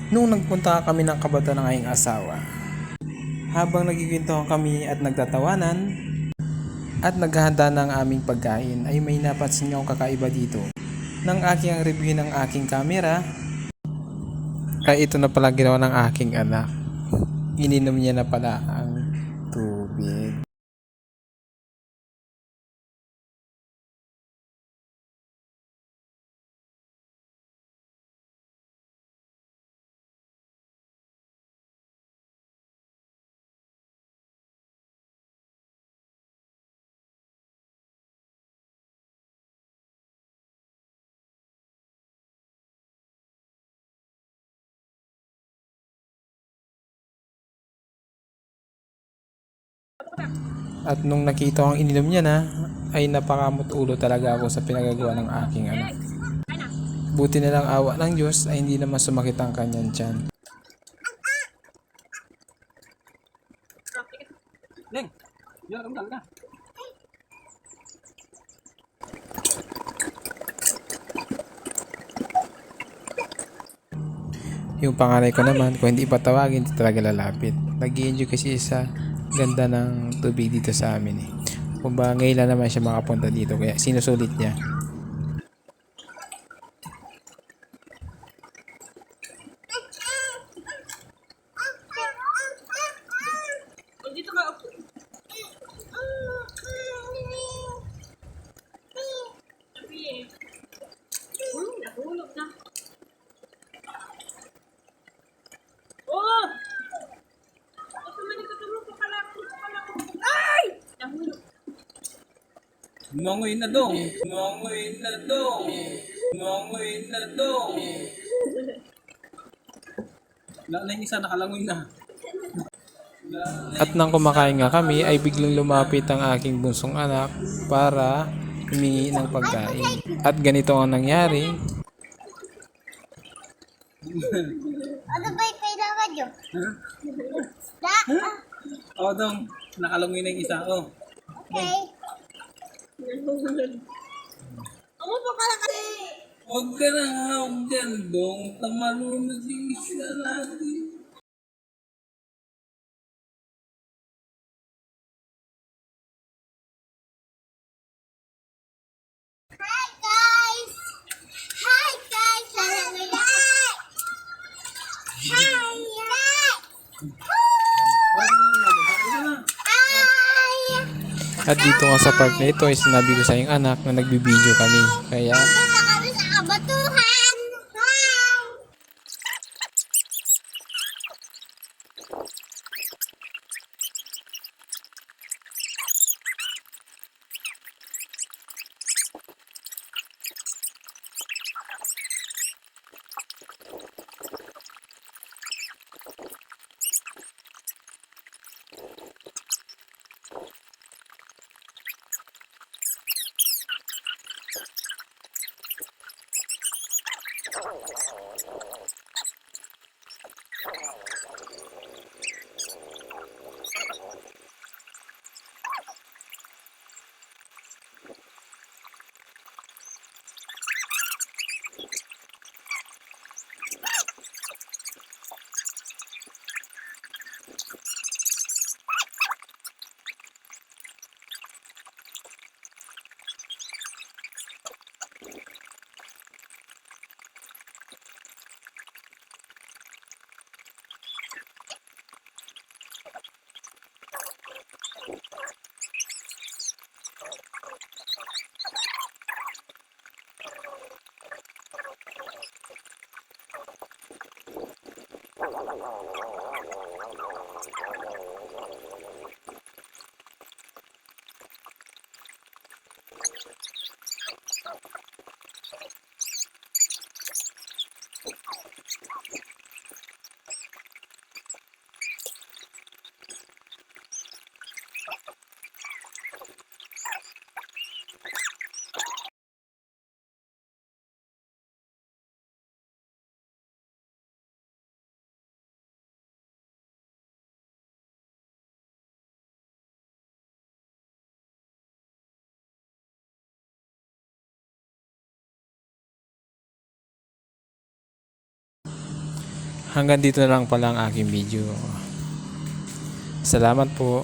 Nung nagpunta kami ng kabataan ng aking asawa, habang nagkikwentuhan kami at nagtatawanan at naghahanda ng aming pagkain ay may napansin akong kakaiba dito. Nang aking review ng aking camera ay ito na pala ginawa ng aking anak. Ininom niya na pala ang tubig. At nung nakita ko ang ininom niya na, ay napakamot ulo talaga ako sa pinagagawa ng aking anak. Buti na lang awa ng Diyos ay hindi naman sumakit ang kanyang tiyan. Yung panganay ko naman, kung hindi patawagin, hindi talaga lalapit. Nag-i-enjoy kasi sa ganda ng tubig dito sa amin eh. Kung ba ngayon lang naman siya makapunta dito, kaya sinusulit niya. Mangoy na dong. Mangoy na dong. Mangoy na dong. Wala na yung isa, nakalangoy na. At nang kumakain nga kami, ay biglang lumapit ang aking bunsong anak para humingi ng pagkain. At ganito ang nangyari. Ano ba yung kailangan nyo? Da? O dong, nakalangoy na yung isa. Oh. Okay. Ano pa pala kasi? Huwag ka na hawag dyan dong. Tamalunod yung isa natin. Hi guys! Hi guys! Hi! Hi! At dito nga sa part na ito ay sinabi ko sa iyong anak na nagbibideo kami. Kaya Dito kami sa kabatuhan! Hi! Hanggang dito na lang pala ang aking video. Salamat po.